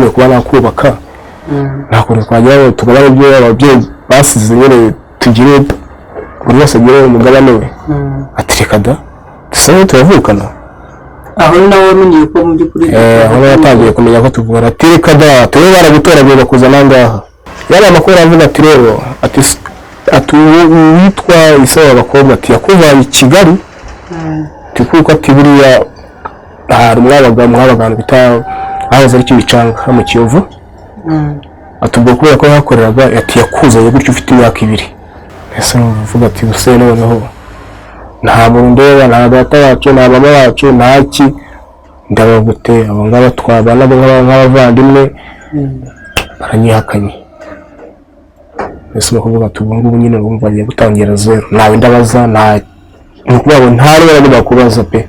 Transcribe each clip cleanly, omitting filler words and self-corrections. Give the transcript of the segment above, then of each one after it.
nkeneye kuba nakubaka nta kuntu twageraho tugabana ibyo ababyeyi basize nyine tugire buri wese agire umugabane we ati reka da dusanzwe turavukana aho nawe wamenye ko mu by'ukuri aho yatangiye kumenya ko tuvura ati reka da tube baragutoraguye bakuza nangaha yari amakuru avuga ati rero ati witwa isaba abakobwa ati yakuvanye i Kigali kuko ati buriya hari mwabaga bita ahaza ari Kibicanga mu Kiyovu atubwo kubera ko yakoreraga ati yakuzanye gutyo ufite imyaka 2 ese uvuga ati use noneho nta muntu ndeba nta data wacu nta mama wacu ntaki ndabagute abo ngaba twabana nk'abavandimwe baranyihakanye ese bakuvuga ati ubu ngubu nyine urumva agiye gutangira zero nawe ndabaza nta nkuko ntari baragomba kubaza pe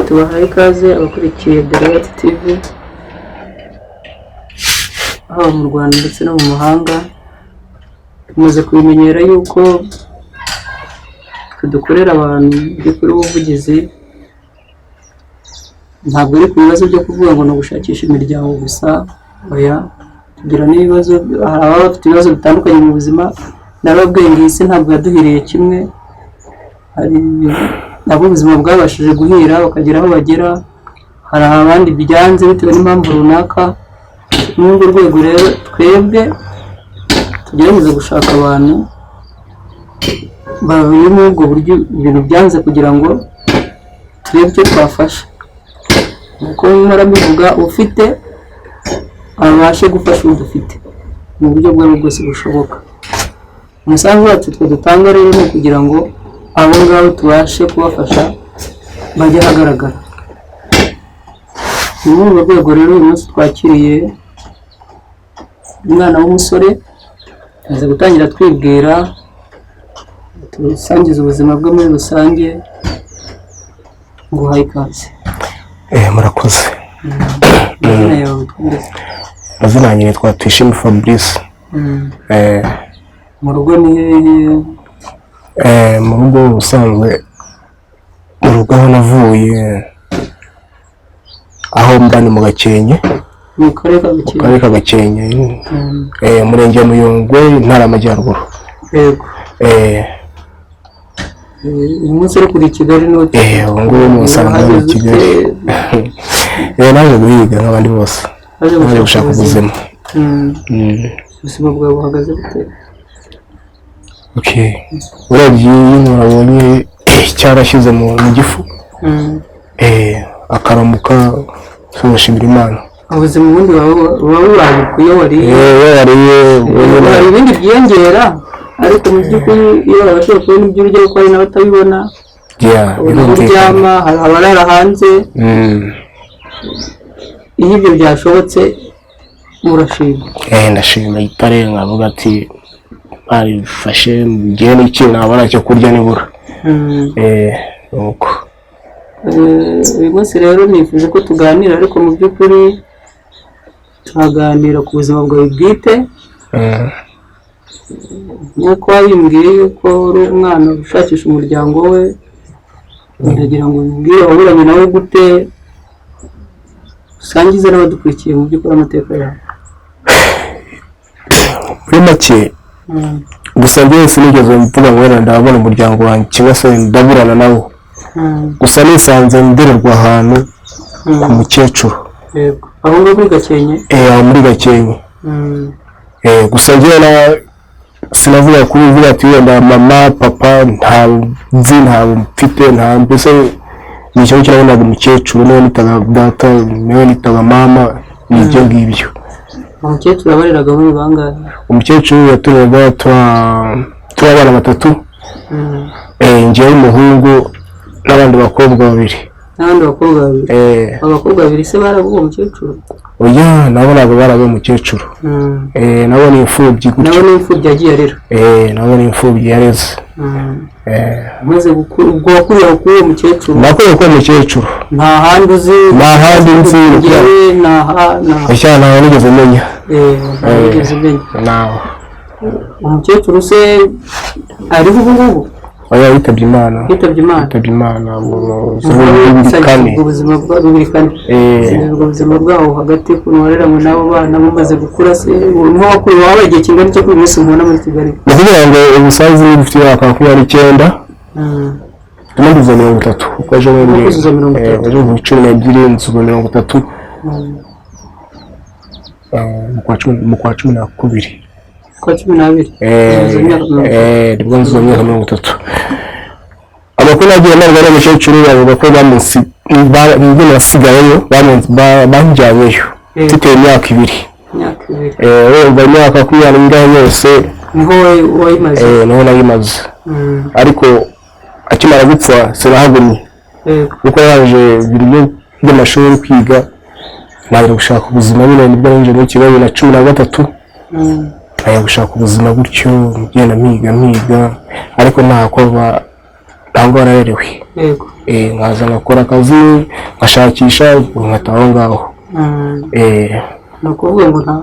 tubahaye ikaze abakurikiye Derewati TV haba mu Rwanda ndetse no mu mahanga. Tumaze kubimenyera yuko dukorera abantu by'ukuri ubuvugizi, ntabwo ari ku bibazo byo kuvuga ngo no gushakisha imiryango gusa, oya tugira n'ibibazo. Hari ababa bafite ibibazo bitandukanye mu buzima, narababwiye ngo isi ntabwo yaduhiriye kimwe. Hari nabo ubuzima bwabashije guhira bakagera aho bagera, hari abandi byanze bitewe n'impamvu runaka. N'urwo rwego rero twebwe tugerageza gushaka abantu bari muri ubwo buryo ibintu byanze kugira ngo turebe icyo twafasha. Uko nkora mbivuga, ufite abashe gufasha udufite mu buryo bwabo bwose bushoboka. Umusanzu wacu twe dutanga rero ni kugira ngo abo ngabo tubashe kubafasha bajye hagaragara. Ni muri urwo rwego rero uyu munsi twakiriye umwana w'umusore aza gutangira twibwira, tusangiza ubuzima bwe muri rusange. Nguhaye ikaze. Murakoze. Mazina yawe twanditse? Mazina yanjye nitwa Tuyishime Fabrice. Mu rugo ni hehe? Mu rugo usanzwe mu rugo aho navuye aho mba ni mu Gakenke, mu karere ka Gakenke, Murenge wa Muyungwe, Intara y'Amajyaruguru. Yego. Uyu munsi uri kuri Kigali n'uwo ubu ngubu musanga muri Kigali. Naje guhiga nk'abandi bose, naje gushaka ubuzima. Ubuzima bwawe buhagaze gute? Urebye iyo urabonye cyarashyize mu gifu, akaramuka tubashimira Imana. Ubuzima ubundi waba urabikuye wariye? Hari ibindi byiyongera, ariko mu by'ukuri iyo babashije kubona ibyo urya kuko hari n'abatabibona. Uryama, hari abarara hanze. Iyo ibyo byashobotse murashima? Ndashima itare nkavuga ati barifashe mugihe n'iki nabona cyo kurya nibura. Nuko uyu munsi rero nifuje ko tuganira, ariko mu by'ukuri tuhaganira ku buzima bwawe bwite. Nk'uko wabimbwiye yuko uri umwana ushakisha umuryango we, ndagira ngo mbwire waburanye nawe gute, usangize n'abadukurikiye mu by'ukuri amateka yawe. Muri make gusa njyewe sinigeze mvuga ngo wenda ndabona umuryango wanjye cyangwa se ndaburana nawo, gusa nisanze ndererwa ahantu ku mukecuru. Yego. Aho ngaho muri Gakenke? Aho muri Gakenke. Gusa njyewe sinavuga kuri uvuga ati wenda mama papa nta nzi, nta mfite, nta mbese nicyo kirabonaga umukecuru, niwe nitaga data, niwe nitaga mama, nibyo ngibyo. Umukecuru abareraga muri bangahe? Umukecuru yatureraga turi abana 3, njyewe umuhungu n'abandi bakobwa 2. n'abandi bakobwa babiri. Abakobwa babiri se barabuwe umukecuru? Oya, nabo ntabwo barabuwe umukecuru. Nabo ni imfubyi gutyo. Nabo ni imfubyi yagiye arera. Nabo ni imfubyi yareze. Maze gukura ubwo wakuriye kuri uwo mukecuru? Nakuriye kuri uwo mukecuru. Nta handi uzi? Nta handi nzi. Ntaho nigeze menya. Ntaho nigeze menya. Nawe. Umukecuru se ariho ubu ngubu? Oya, yitabye Imana. Yitabye Imana mu ubuzima bwa 2004. Ubuzima bwaho hagati kunwarera nabo bana bamaze gukura se nko wakuri wabaye igihe kingana cyo kuri Miss Mubona muri Kigali? Kugira ngo ubusazi bufite mwaka 29 tumaze 30 uko ejo bundi ejo mu 12 nzugo 30 mu kwa 12 kwa 12 nibwo nzugo 30. Amakuru agiye marwa n'umukecuru bavuga ko basigayeyo bamujyanyeyo mfite imyaka 2. Imyaka 20 yose niho wayimaze? Niho nayimaze. Ariko akimara gupfa sinahagumye kuko yaje ibintu by'amashuri kwiga naje gushaka ubuzima nyine nibwo nje mu kibazo na 13 aya gushaka ubuzima gutyo ngenda mpiga ariko ntakova ntabwo nararerewe. Nkaza ngakora akazi ngashakisha nkataho ngaho. No kuvuga ngo nta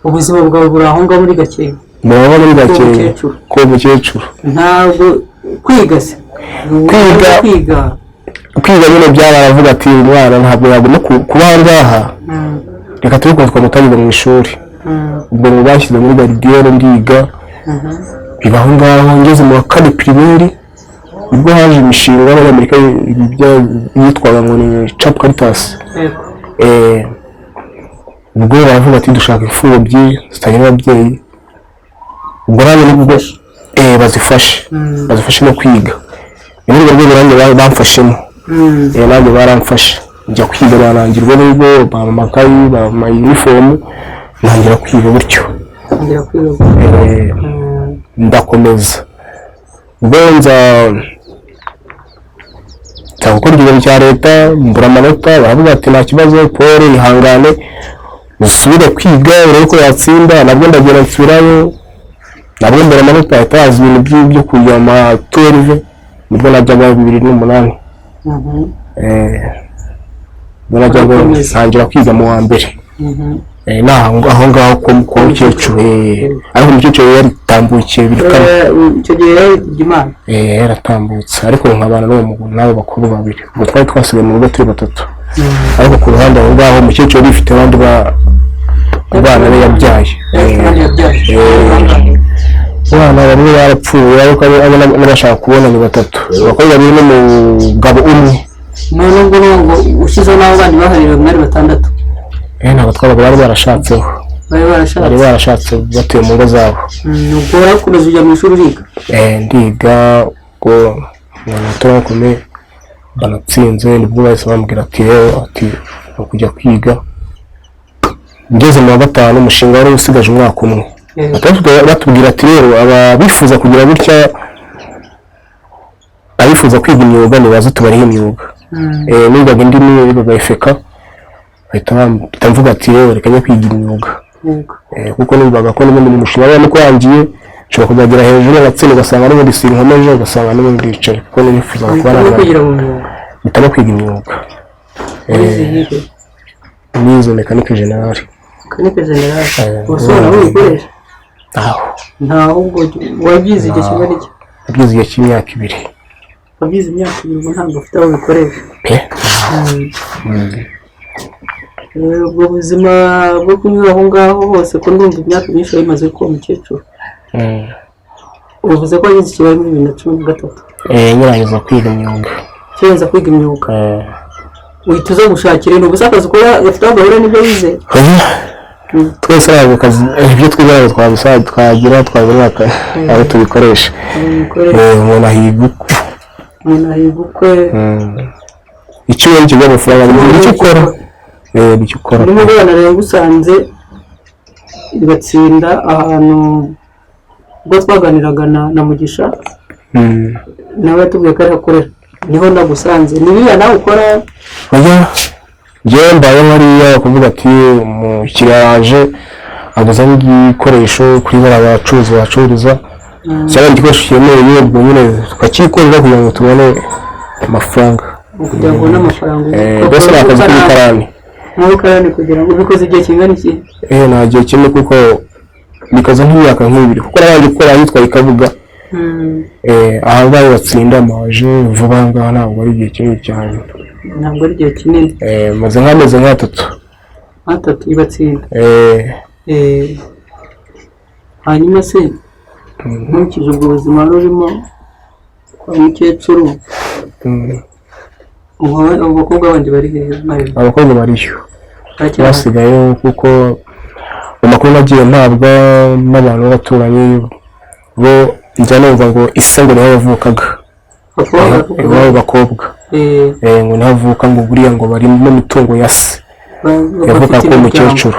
ubuzima bwawe buri aho ngaho muri Gakenke? Muri Gakenke ko umukecuru ntabwo kwiga se? Kwiga nyine byaravuga ati umwana ntabwo yagomba kuba ngaha, reka turi twamutangira mu ishuri. Ubwo bashyize muri garidiyene ndiga bibaho ngaho ngeze mu wa 4 primaire ubwo haje imishinga y'Amerika yitwaga ngo ni Chap Caritas. Ubwo baravuga ati dushaka imfubyi zitagira ababyeyi, ubwo rero nibwo bazifashe no kwiga. Muri urwo rwego nanjye bamfashemo. Nanjye baramfashe njya kwiga barangirwa nibwo bamakayi bama uniform ntangira kwiga gutyo. Ndakomeza ubwo nza gukora ikigo cya leta mbura amanota baravuga ati nta kibazo Paul ihangane usubire kwiga urebe ko yatsinda. Nabwo ndagera nsubirayo nabwo mbura amanota atazi ibintu byo kujya ma 12 nibwo najyaga 2008. Najyaga ntangira kwiga mu wa mbere. Aho ngaho ko umukecuru ariko umukecuru yaritambukiye birikana icyo gihe Imana yaratambutse ariko nkabana n'abo bakuru babiri ubwo twari twasigaye mu rugo turi 3. Ariko ku ruhande aho ngaho umukecuru yifite abandi bana be yabyaye. Abana bamwe barapfuye ariko n'abashaka kubona ni 3. Abakobwa babiri n'umugabo umwe. None ngo ushize n'abo bandi baharira mwari 6. Ntabwo twabaga bari barashatseho. Bari barashatse batuye mu ngo zabo. Nuko warakomeza ujya mu ishuri uriga? Ndiga ko turakomeye banatsinze nibwo bahise bambwira ati kujya kwiga. Ngeze mu wa 5 umushinga wari usigaje umwaka umwe. Batubwira ati rero ababifuza kugira gutya abifuza kwiga imyuga nibaze tubariho imyuga. Nigaga indimi nigaga FK bahita mvuga ati reka njye kwiga imyuga. Kuko nibaga ko n'ubundi mu mushinga wari kwangiye nshobora kuzagera hejuru agatsinda ugasanga n'ubundi sinkomeje ugasanga n'ubundi yicaye kuko nifuza kuba bitaba kwiga imyuga. Nize mécanique générale. Usubira wikoresha? Ntaho ubwo wagize igihe kingana iki? Wagize igihe cy'imyaka 2. Wagize imyaka 2 ntabwo ufite aho ubikoresha? Ubwo buzima bwo kunyura aho ngaho hose ko ndumva imyaka myinshi wayimaze ko umukecuru. Uvuze ko yagize ikibazo muri 2013? Nyirangiza kwiga imyuga. Kirenza kwiga imyuga? Uhita uza gushakira ibintu gusa akazi ukora gafite aho gahura n'ibyo wize? Twese ntabwo kazi ibyo twiga twagira twabona aho tubikoresha. Umuntu ahiga ukwe. Icyo kigo amafaranga nicyo ukora. Nicyo ukora. Urimo ubona rero gusanze igatsinda ahantu ubwo twaganiraga na Mugisha nawe yatubwiye ko ari akorera. niho nagusanze ni biriya nawe ukora. oya njyewe mbaye nkariya kuvuga ati umukiriya yaje aguza n'igikoresho kuri bariya bacuruzi bacururiza cyangwa igikoresho cyemewe ubwo nyine tukakikorera kugira ngo tubone amafaranga kugira ngo ubone amafaranga mbese ni akazi k'ubukarani nk'ubukarani kugira ngo ubikoze igihe kingana iki? nta gihe kimwe kuko bikaza nk'imyaka nk'ibiri kuko nabanje gukora ahitwa Ikabuga ahangaha batsinda amaje vuba ahangaha ntabwo ari igihe kinini cyane. Ntabwo ari igihe kinini. Maze nk'amezi nk'atatu ibatsinda. Hanyuma se nkurikije ubwo buzima rurimo kwa mukecuru abakobwa bandi bari hehe? Abakobwa bariyo basigaye kuko mu makuru nagiye ntabwo n'abantu b'abaturanyi bo njya numva ngo isa ngo niho yavukaga abakobwa ngo niho avuka ngo buriya ngo bari mu mitungo ya se yavuga ko umukecuru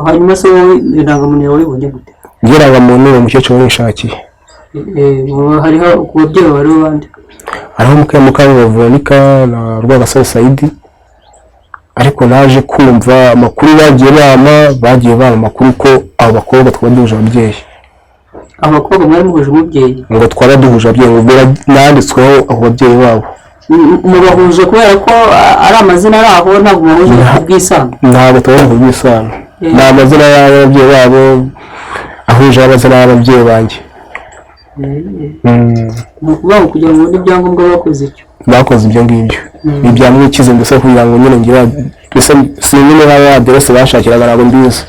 hanyuma se wowe irangamuntu yawe wibonye gute? irangamuntu uwo mukecuru nishakiye hariho ku babyeyi bari bandi hariho Mukamugabo Veronica na Rwagasore Saidi ariko naje kumva amakuru bagiye bama amakuru ko abo bakobwa twaduhuje ababyeyi. Abakobwa mwari muhuje umubyeyi? Ngo twaraduhuje ababyeyi ngo nanditsweho abo babyeyi babo. Mubahuje kubera ko ari amazina ari aho ntabwo muhuje kubwisano? Ntabwo tubahuje kubwisano. Ni amazina y'ababyeyi babo ahuje amazina y'ababyeyi banjye. Ni ukuvuga ngo kugira ngo ubone ibyangombwa bakoze icyo? Bakoze ibyo ngibyo. Ni ibyamwikize mbese kugira ngo nyine ngira mbese sinyine n'aba aderese bashakiraga ntabwo mbizi.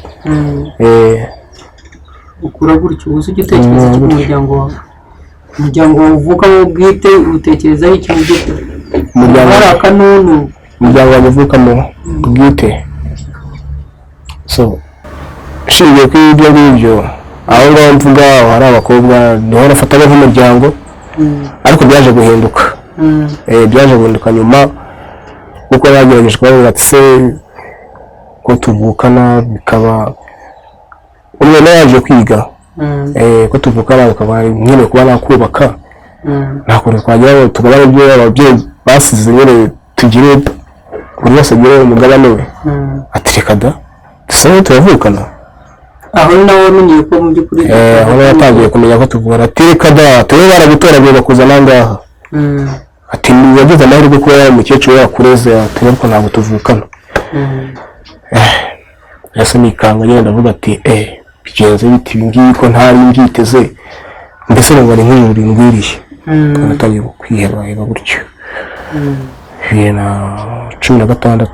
Ukura gutyo ubuze igitekerezo cy'umuryango wawe? Umuryango wawe uvukamo bwite utekerezaho iki mu by'ukuri? Hari akanunu umuryango wawe uvukamo bwite. So shingiye kuri ibyo ngibyo aho ngaho mvuga hari abakobwa niho nafataga nk'umuryango ariko byaje guhinduka. Byaje guhinduka nyuma kuko bagerageje kubavuga ati se ko tuvukana bikaba umwe yaje kwiga ko tuvukana bikaba nyine kuba nakubaka ntakuntu twagira ngo tugabane ibyo ababyeyi basize nyine tugire buri wese agire umugabane we. Ati reka da dusa turavukana. Aho nawe wamenye ko mu by'ukuri aho yatangiye kumenya ko tuvukana. Ati reka da tuwe baragutoraguye bakuzana ngaha. Ati yagize amahirwe kuba yari umukecuru yakureze ati ariko ntabwo tuvukana. Ese nikanga nyine ndavuga ati bigenze biti ibingibi ko ntari mbyiteze mbese ngo bari nk'iburi ngwiriye. Natangiye kwiheba gutyo. 2016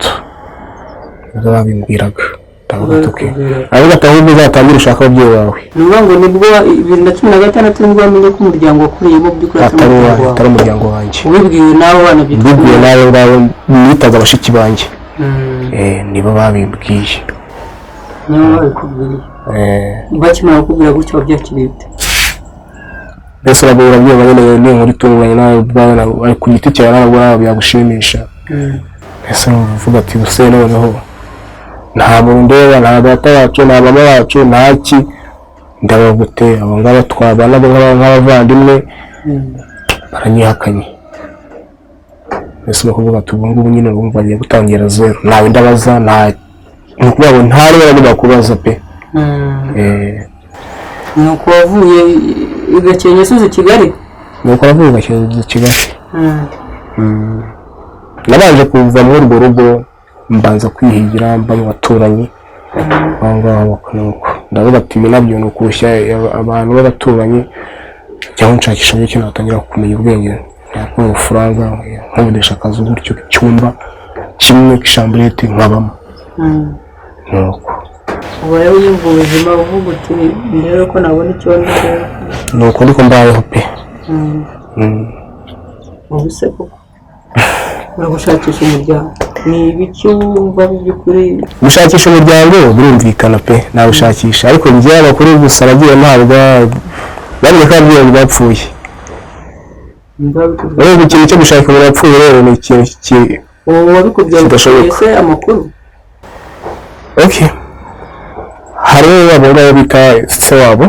babimbwiraga aravuga ati ahubwo uzatangira ushaka ababyeyi bawe. Ni ukuvuga ngo nibwo 2016 nibwo wamenye ko umuryango wakuriyemo by'ukuri atari umuryango wanjye. Ubibwiwe nawe bana bibwiwe nawe ngabo nitaga abashiki banjye. Nibo babimbwiye. Nibo babikubwiye. Bakimara kukubwira gutyo wabyakiriye ute? Mbese nabwo urabwiye nyine ni inkuru itunganye nawe ubwawe ari ku giti cyawe ntabwo byagushimisha. Mbese uvuga ati buse noneho nta muntu ndeba nta data wacu nta mama wacu ntaki ndabagute abo ngabo twabana nk'abavandimwe baranyihakanye. Mbese no kuvuga ati ubu ngubu nyine urumva agiye gutangira zero ntawe ndabaza nta nukuvuga ngo ntari baragomba kubaza pe. Nuko wavuye Gakenke usuze Kigali? Nuko navuye Gakenke Kigali. Nabanje kuva muri urwo rugo mbanza kwihigira mba mu baturanyi aho ngaho nuko ndavuga ati ibi nabyo ni ukushya abantu b'abaturanyi cyangwa nshakisha n'icyo natangira kumenya ubwenge nakora amafaranga nkabudesha akazi gutyo cyumba kimwe k'ishamburete nkabamo. Nuko ubu rero yumva ubuzima uvuga uti mbere ko nabona icyo ndashaka nuko ndiko mbayeho pe. Ubu se koko uragushakisha umuryango ni ibiki wumva by'ukuri? Gushakisha umuryango birumvikana pe nawushakisha ariko njye abakuru gusa nagiye ntabwo bari kabwiye bapfuye. Rero ikintu cyo gushaka umuntu yapfuye rero ni ikintu wabikubwiye se amakuru? Okay. Hari abo ngabo bita se wabo.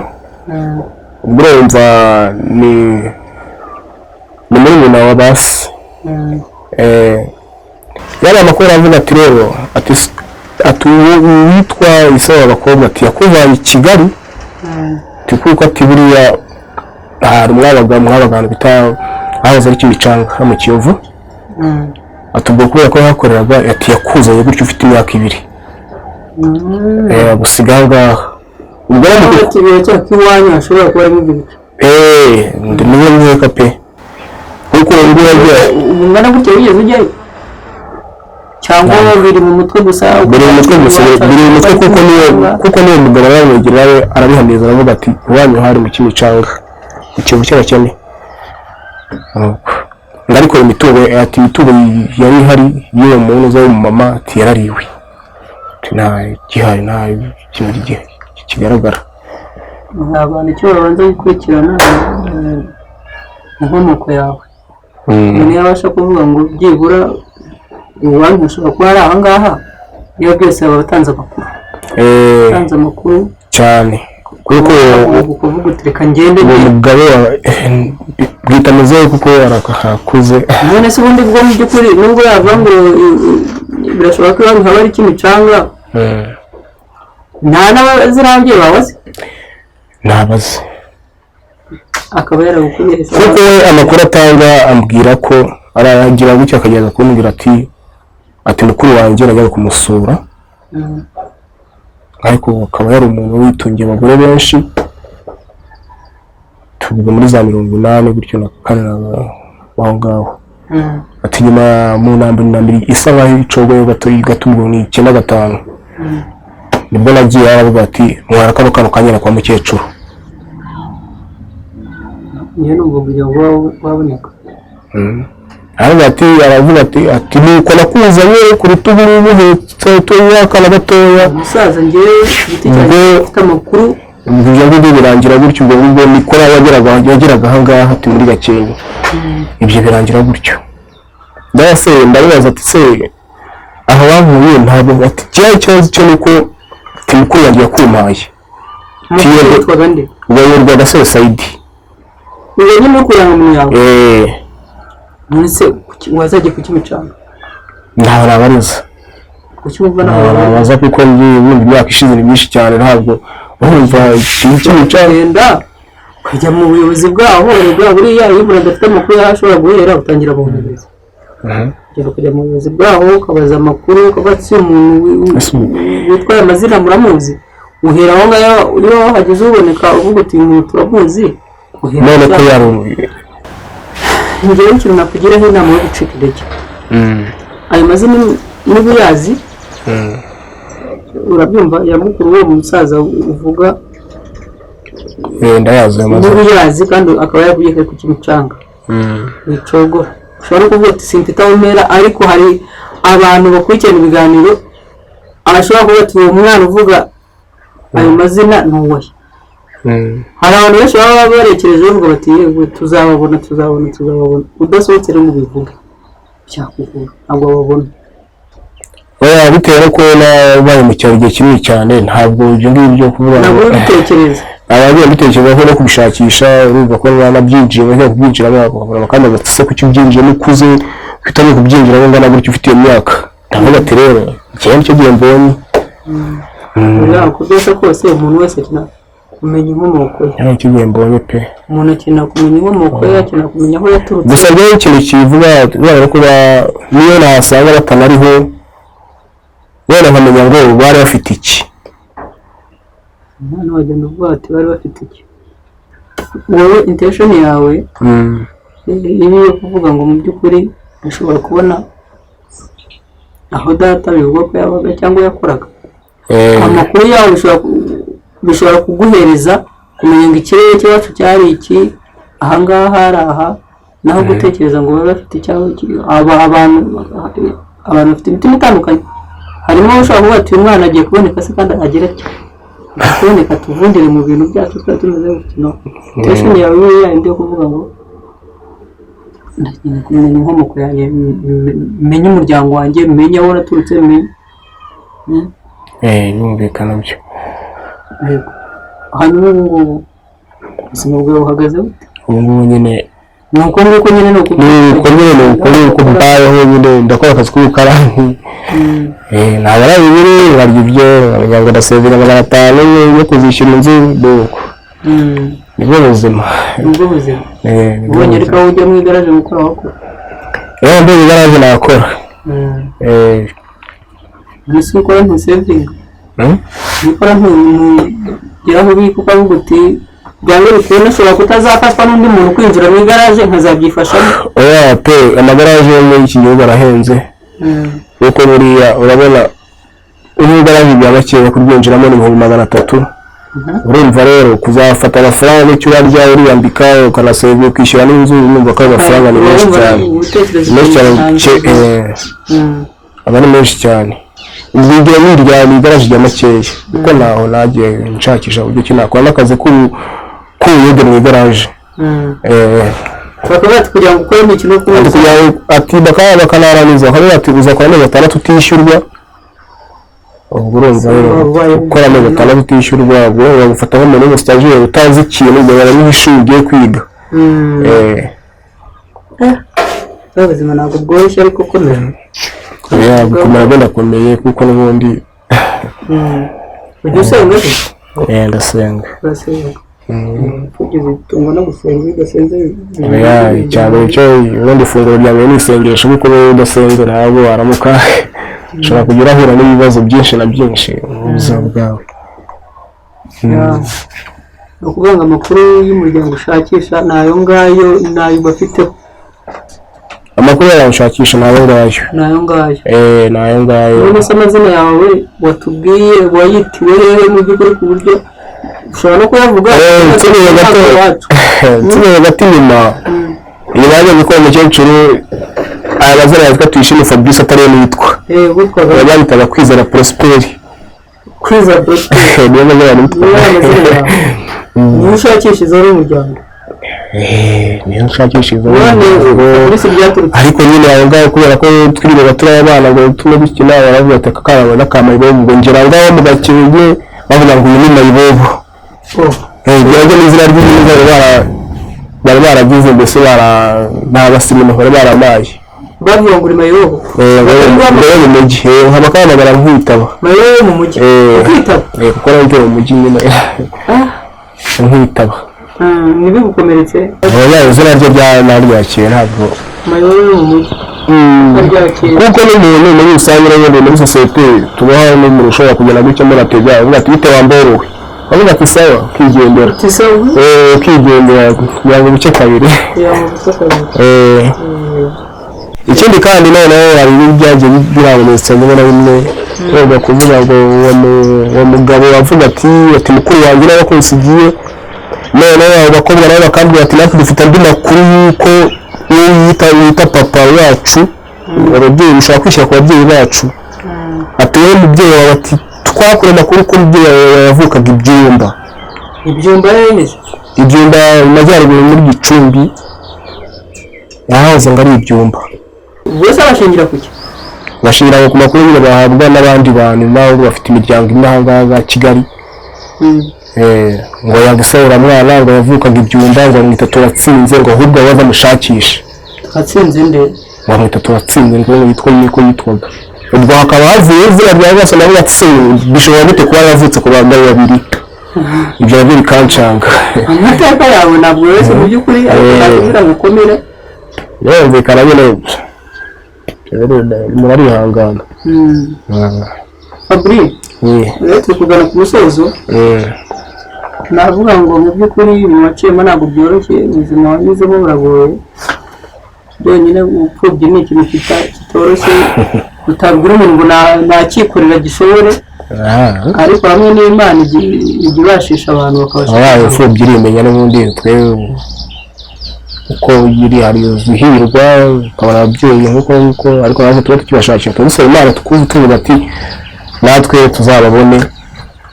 Ubwo urumva ni murumuna wa basi. Yari amakuru avuga ati rero ati uwitwa Isawa w'abakobwa ati yakuvanye i Kigali kuko ati buriya hari mwabagana bita ahaza ari Kimicanga mu Kiyovu. Atubwo kubera ko yakoreraga ati yakuzanye gutyo ufite imyaka 2. Gusiga ngaha ubwo ati byo kiwanya ashobora kuba ari mu ndimwe mweka pe kuko ngo yagiye umwana gutyo yigeze ujyayo cyangwa biri mu mutwe gusa biri mu mutwe kuko niyo mugabo yamwegira we arabihamiriza aravuga ati wanyu hari mu Kimicanga ikintu cy'abakene ariko imitungo ati imitungo yari hari y'uwo muntu zo mu mama ati yarariwe nta gihari nta kintu kigaragara. Abantu icyo babanza gukurikirana inkomoko yawe umuntu yabasha kuvuga ngo byibura iwanyu ushobora kuba ari aha ngaha iyo byose baba batanze amakuru cyane kuko kuvuga uti reka ngende umugabo bwitameze kuko arakakuze none se ubundi bwo mu by'ukuri nubwo yavuga ngo birashoboka ko iwanyu haba ari Kimicanga nta n'abazirambye babaze ntabaze akaba yarabukubye kuko amakuru atanga ambwira ko aragira gutya akageza kumbwira ati mukuru wanjye najya kumusura ariko akaba yari umuntu witungiye abagore benshi tubwo muri za 80 gutyo na kanana aho ngaho ati nyuma mu nambiri isa nkaho icogoye gatumwe ni 95 nibwo nagiye aravuga ati mwara kano kanyera kwa mukecuru niyo nubwo buryo waboneka aravuga ati nuko nakuzanye ku rutugu rubuhetse tuyakana gatoya umusaza ngewe igiti cyanjye gifite amakuru ibyo birangira gutyo ubwo nikora yageraga aha ngaha ati muri Gakenke ibyo birangira gutyo ndase ndabibaza ati se aho wavuye ntabwo ati kibazo cyo niko mukuru yanjye yakumpaye yitwaga nde ubwo Gasore Saidi uwo nyine kuranga mu yawe nese wazajye ku Kimicanga ntaho nabariza kucyumva nabaza kuko ndi imyaka ishize myinshi cyane ntabwo urumva Kimicanga kujya mu buyobozi bwaho buriya iyo umuntu adafite amakuru ashobora guhera utangira mu buyobozi kujya mu buyobozi bwaho ukabaza amakuru ukabatse umuntu witwaye amazina muramuzi uhera aho ngaho iyo hageze uboneka uvuga uti umuntu turamuzi none ko yaruye ngewe ikintu nakugiraho inama yo gucika intege ayo mazina n'ubuyazi urabyumva ya mukuru w'uwo musaza uvuga ndayazi n'ubuyazi kandi akaba yavuye ku Kimicanga wicogora ushobora kuvuga ati simfite aho mpera ariko hari abantu bakurikirana ibiganiro abashobora kuvuga ati uwo mwana uvuga ayo mazina ni uwahe hari abantu benshi baba barekereje bavuga bati yewe tuzababona udasohotse rero mubivuge byakuvura ntabwo babona bitewe no kubona baye mu cyaro igihe kinini cyane ntabwo ibyo ngibyo kuvuga ntabwo bitekereza abagiye bitekereza ko no kubishakisha urumva ko banabyinjiye bajya kubyinjiramo bakabona kandi batse ku cyubyinjiye n'ukuze ufite no kubyinjiramo ngana gutyo ufite iyo myaka ndavuga ati rero igihe nicyo gihe mbonye uko byose kose umuntu wese akina kumenya inkomoko ye nicyo gihe mbonye pe umuntu akina kumenya inkomoko ye akina kumenya aho yaturutse gusa rero ikintu kivuga kubera ko niyo nasanga batanariho wenda nkamenya ngo bari bafite iki umwana wagenda uvuga ati bari bafite iki wowe intention yawe iyo kuvuga ngo mu by'ukuri ushobora kubona aho data bivugwa ko yabaga cyangwa yakoraga amakuru yawe bishobora kuguhereza kumenya ngo ikirere cyacu cyari iki ahangaha hari aha naho gutekereza ngo baba bafite icyaho abantu bafite imitima itandukanye harimo ushobora kuvuga ati uyu mwana agiye kuboneka se kandi agira ati kuboneka tuvundire mu bintu byacu twari tumeze gutya intention yawe iyo yandi yo kuvuga ngo ndakeneye kumenya inkomoko yanjye menye umuryango wanjye menye aho naturutse menye yumvikana byo hanyuma ubu ngubu ubuzima bwawe buhagaze bute ubu ngubu nyine nuko nguko nyine nuko mbayeho nyine ndakora akazi k'ubukarani ntabwo ari bibiri nkarya ibyo ngo ndasevinga 500 yo kuzishyura inzu nuko nibwo buzima ubonye ariko aho ujya mu igaraje gukora wako ndi mu igaraje nakora mbese ukora ntusevinga nikora ntugera aho ubika ukavuga uti byanga bikunda ushobora kutazafashwa n'undi muntu kwinjira mu igaraje nkazabyifashamo pe amagaraje yo muri iki gihugu arahenze kuko buriya urabona igaraje bya bakeya kuryinjiramo ni 300,000 urumva rero kuzafata amafaranga n'icyo urarya uriyambika ukanasevinga ukishyura n'inzu numva ko amafaranga ni menshi cyane aba ni menshi cyane ubwigire n'irya ni igaraje rya makeya kuko naho nagiye nshakisha uburyo ki nakora n'akazi k'ubuyede mu igaraje bakaba kugira ngo ukore imikino kugira ati bakanaraniza bakaba bati uzakora amezi 6 utishyurwa ubwo urumva gukora amezi 6 utishyurwa ubwo bagufata nk'umuntu w'umustajiyeri utazi ikintu ugahera n'ishuri ugiye kwiga ubuzima ntabwo bworoshye ariko komera gukomera ndakomeye kuko n'ubundi ujya usenga ndasenga kugeza itungo no gusenga udasenze cyane cyo ubundi ifunguro rya mbere ni isengesho kuko udasenze ntabwo waramuka ushobora kugira ahura n'ibibazo byinshi na byinshi mu buzima bwawe ni ukuvuga ngo amakuru y'umuryango ushakisha ni ayo ngayo nayo bafiteho amakuru yawe ushakisha ni ayo ngayo ni ayo ngayo none se amazina yawe watubwiye wayitiwe rero mu by'ukuri ku buryo ushobora no kuyavuga nsigaye gato inyuma baje gukora umukecuru aya mazina yitwa Tuyishime Fabrice atari yo nitwa yabitaga Kwizera Prosperi niyo mazina nitwa niyo ushakishiza ari umuryango niyo nshakishiza ariko nyine aho ngaho kubera ko twiriwe turi abana ngo tume dukina baravuga ati akakara n'akamayibobo ngo ngera ngaho mu gakinye bavuga ngo uyu ni mayibobo byaje n'izina ry'imigabo bari baragize mbese n'abasinema bari baramaye bavuga ngo uri mayibobo ngo mu mujyi nk'abakamagara nkwitaba mayibobo mu mujyi nkwitaba kuko ari mu mujyi nyine nkwitaba nibi gukomeretse izina ryo ryakira ntabwo mayibobo mu mujyi kuko n'umuntu muri rusange n'ubundi muri sosiyete tubaho n'umuntu ushobora kugenda gutya muri atega uvuga ati bite wamborowe avuga ati sawa ukigendera ukigendera kugira ngo bice kabiri ikindi kandi noneho hari ibyagiye birabonetse bimwe na bimwe wenda kuvuga ngo uwo mugabo wavuga ati mukuru wanjye nawe kunsigiye noneho abakobwa nabo bakambwira ati natwe dufite andi makuru y'uko yita papa wacu ababyeyi ushobora kwishyira ku babyeyi bacu ati wowe mubyeyi wawe ati twakora amakuru ko umubyeyi wawe yavukaga ibyumba yemeje ibyumba mu majyaruguru muri Gicumbi yahoze ngo ari ibyumba bose bashingira kuki bashingira ku makuru nyine bahabwa n'abandi bantu nabo bafite imiryango imwe aha ngaha Kigali ngo yagisabura mwana ngo yavukaga ibyumba ngo mwita turatsinze ngo ahubwo baza mushakisha atsinze nde ngo mwita turatsinze ngo yitwa niko yitwaga ubwo hakaba havuye izina rya bose nabo batsinze bishobora gute kuba yavutse ku bagabo babiri ibyo nabyo bikancanga amateka yawe ntabwo wese mu by'ukuri kugira ngo ukomere yumvikana nyine murarihangana Fabri rero turi kugana ku musozo navuga ngo mu by'ukuri mu macema ntabwo byoroshye ubuzima wanyuzemo buragoye byonyine upfubye ni ikintu kitoroshye utabwira umuntu ngo nakikorera gishobore ariko hamwe n'Imana ijya ibashisha abantu bakabasha upfubye irimenya n'ubundi twebwe uko yiri hari zuhirwa ukabona ababyeyi nk'uko ariko natwe tuba tukibashakira tubisaba Imana tuvuga ati natwe tuzababone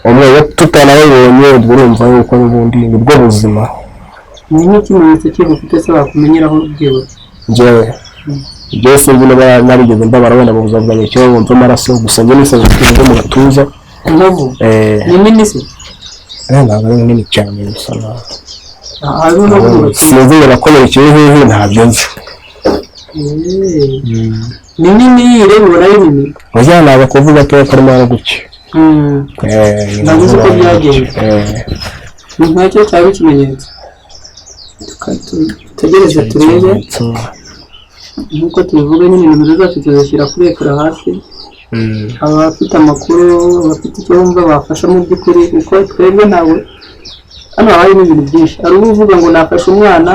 umwe tutanababonye urumva yuko n'ubundi nibwo buzima ni nk'ikimenyetso cy'ufite se bakumenyeraho byibutse njyewe sinzi niba narigeze mbabara wenda mu buzima bwanjye cyo bumva amaraso gusa njye nisaza kujya mu gatuza inkovu ni nini se ntabwo ari nini cyane gusa harimo no kubaka sinzi ngo nakomerekeye hehe ntabyo nzi. ni nini ireba ubona ari nini mujyana abakovu gatoya karimo no gutya ntabwo uzi uko byagenze ni nkacyo cyaba ikimenyetso tutegereze turebe nk'uko tubivuga nyine nimero zacu tuzashyira kuri ekara hasi abafite amakuru abafite icyo bumva bafasha mu by'ukuri kuko twebwe ntabwo hano harimo ibintu byinshi hari uvuga ngo nafashe umwana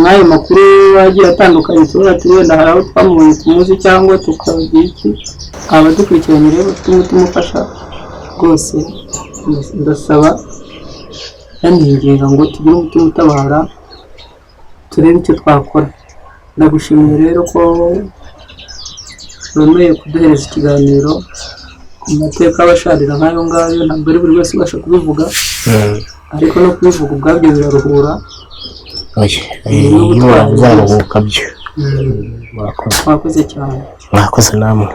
n'ayo makuru agiye atandukanye tuba wenda hari aho twamubonye tumuzi cyangwa tukagira iki abadukurikiranye rero bafite umutima ufasha rwose ndasaba yaninginga ngo tugire umutima utabara turebe icyo twakora. Ndagushimiye rero ko wemeye kuduhereza ikiganiro ku mateka abasharira nk'ayo ngayo ntabwo ari buri wese ubasha kubivuga ariko no kubivuga ubwabyo biraruhura iyo wazaruhuka byo mwakoze cyane mwakoze namwe.